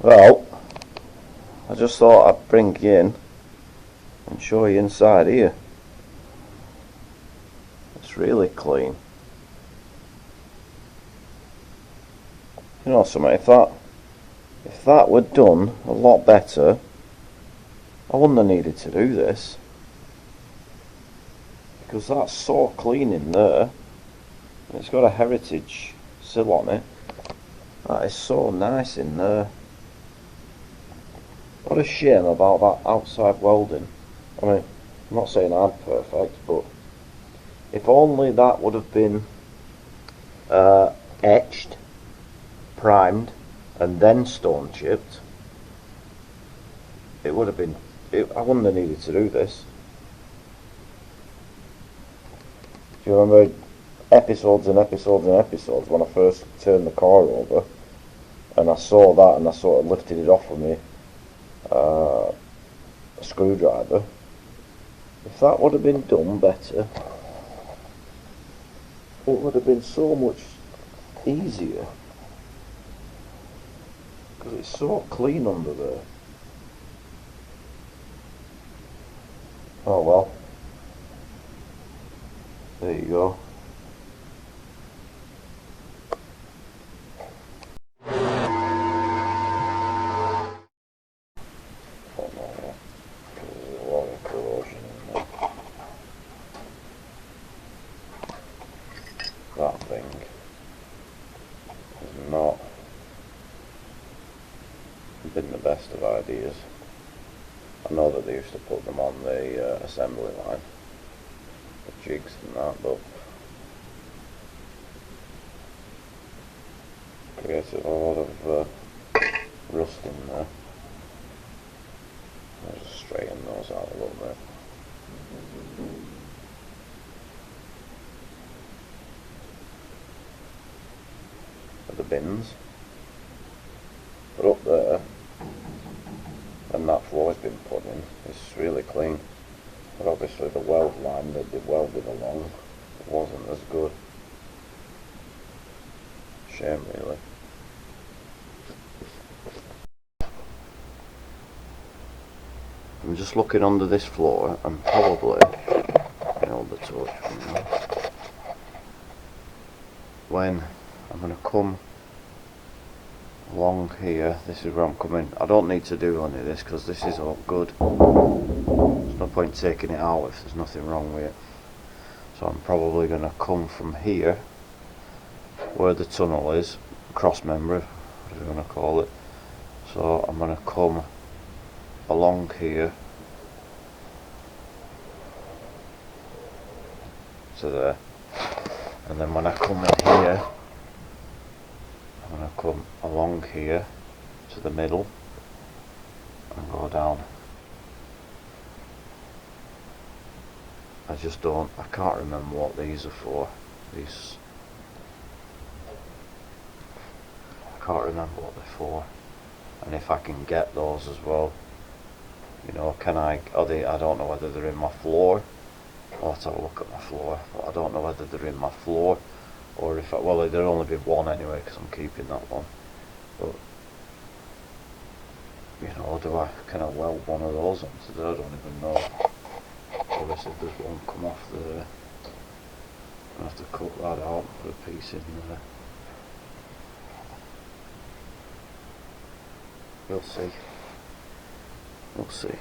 Well, I just thought I'd bring you in and show you inside here. It's really clean. You know something, if that were done a lot better, I wouldn't have needed to do this. Because that's so clean in there. And it's got a heritage sill on it. That is so nice in there. What a shame about that outside welding. I mean, I'm not saying I'm perfect, but if only that would have been etched, primed, and then stone chipped, it would have been. I wouldn't have needed to do this. Do you remember episodes and episodes and episodes when I first turned the car over and I saw that and I sort of lifted it off with me a screwdriver? If that would have been done better, it would have been so much easier, because it's so clean under there. Oh well, there you go. Oh no, there's a lot of corrosion in there. That thing has not been the best of ideas. I know that they used to put them on the assembly line, the jigs and that, but created a lot of rust in there. I'll just straighten those out a little bit. The bins are up there, and that floor's been put in. It's really clean, but obviously the weld line that they welded along wasn't as good. Shame really. I'm just looking under this floor and probably, hold the torch from now, when I'm going to come along here, this is where I'm coming. I don't need to do any of this because this is all good. There's no point taking it out if there's nothing wrong with it. So I'm probably going to come from here, where the tunnel is, cross member, whatever you want to call it. So I'm going to come along here to there, and then when I come in here, I'm going to come along here to the middle and go down. I can't remember what these are for. I can't remember what they're for, and if I can get those as well. You know, I don't know whether they're in my floor. I'll have to have a look at my floor, but I don't know whether they're in my floor or if well, there'll only be one anyway because I'm keeping that one. But you know, can I weld one of those onto there? I don't even know. Obviously there's one come off there. I have to cut that out and put a piece in there. We'll see. We'll see.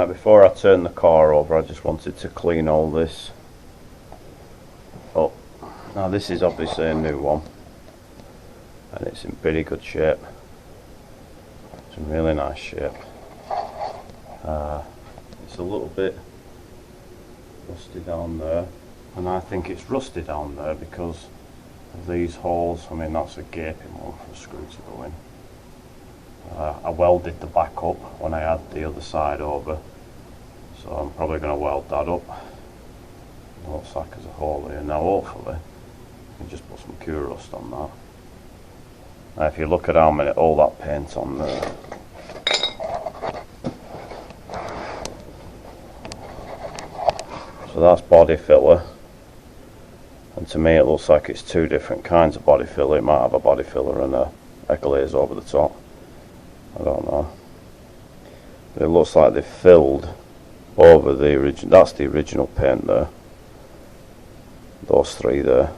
Before I turn the car over, I just wanted to clean all this up Now this is obviously a new one, and it's in pretty good shape. It's in really nice shape. It's a little bit rusty down there, and I think it's rusty down there because of these holes. I mean, that's a gaping one for a screw to go in. I welded the back up when I had the other side over, so I'm probably going to weld that up. It looks like there's a hole here. Now hopefully I can just put some cure rust on that. Now if you look at how many, all that paint on there, so that's body filler, and to me it looks like it's two different kinds of body filler. It might have a body filler and a glaze over the top, I don't know, but it looks like they've filled over the original. That's the original paint there, those three there,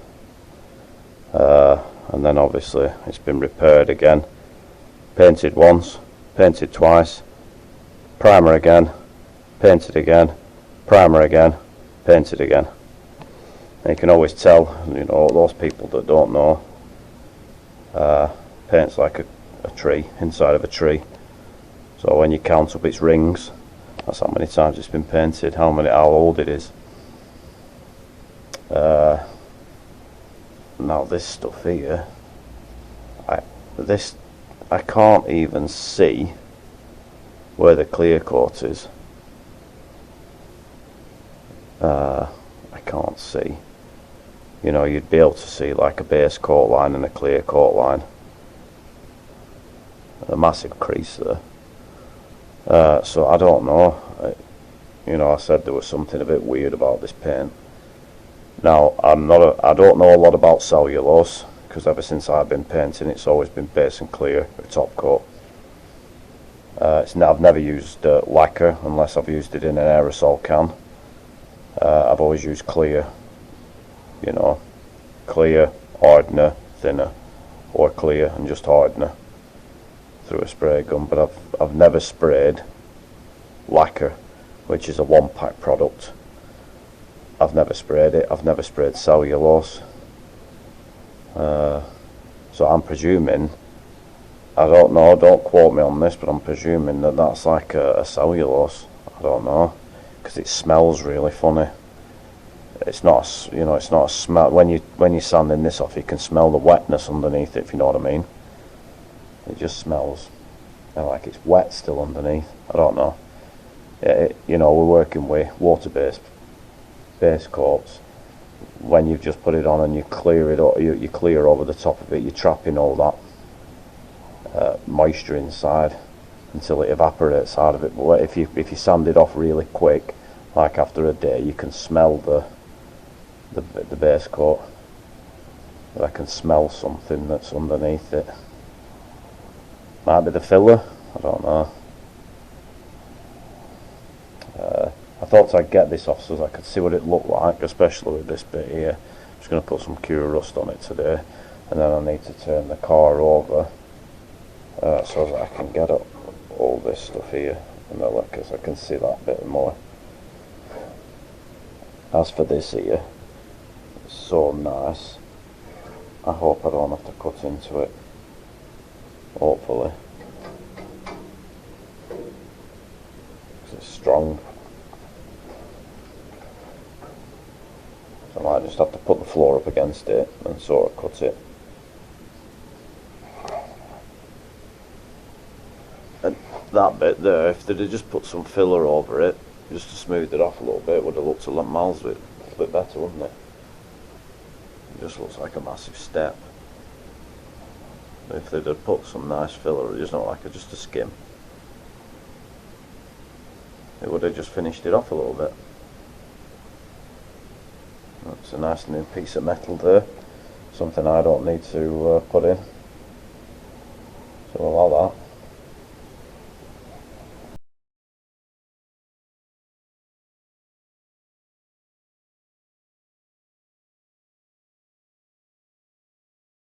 and then obviously it's been repaired again, painted once, painted twice, primer again, painted again, primer again, painted again. And you can always tell, you know, those people that don't know, paint's like a tree inside of a tree. So when you count up its rings, that's how many times it's been painted, how old it is. Now this stuff here, I can't even see where the clear coat is. I can't see. You know, you'd be able to see like a base coat line and a clear coat line. A massive crease there. So I don't know. You know, I said there was something a bit weird about this paint. Now, I don't know a lot about cellulose, because ever since I've been painting it's always been base and clear with top coat. I've never used lacquer unless I've used it in an aerosol can. I've always used clear, you know, clear, hardener, thinner, or clear and just hardener through a spray gun, but I've never sprayed lacquer, which is a one-pack product. I've never sprayed it. I've never sprayed cellulose. So I'm presuming, I don't know, don't quote me on this, but I'm presuming that that's like a cellulose. I don't know, because it smells really funny. It's not, you know, it's not a smell. When you're sanding this off, you can smell the wetness underneath it, if you know what I mean. It just smells, you know, like it's wet still underneath. I don't know. You know, we're working with water-based base coats. When you've just put it on and you clear it, or you clear over the top of it, you're trapping all that moisture inside until it evaporates out of it. But if you sand it off really quick, like after a day, you can smell the base coat. I can smell something that's underneath it. Might be the filler, I don't know. I thought I'd get this off so I could see what it looked like, especially with this bit here. I'm just going to put some cure rust on it today, and then I need to turn the car over so that I can get up all this stuff here, and because I can see that bit more. As for this here, it's so nice. I hope I don't have to cut into it, hopefully, because it's strong. I might just have to put the floor up against it and sort of cut it. And that bit there, if they'd have just put some filler over it, just to smooth it off a little bit, would have looked a bit better, wouldn't it? It just looks like a massive step. If they'd have put some nice filler, it just not like just a skim, it would have just finished it off a little bit. That's a nice new piece of metal there, something I don't need to put in.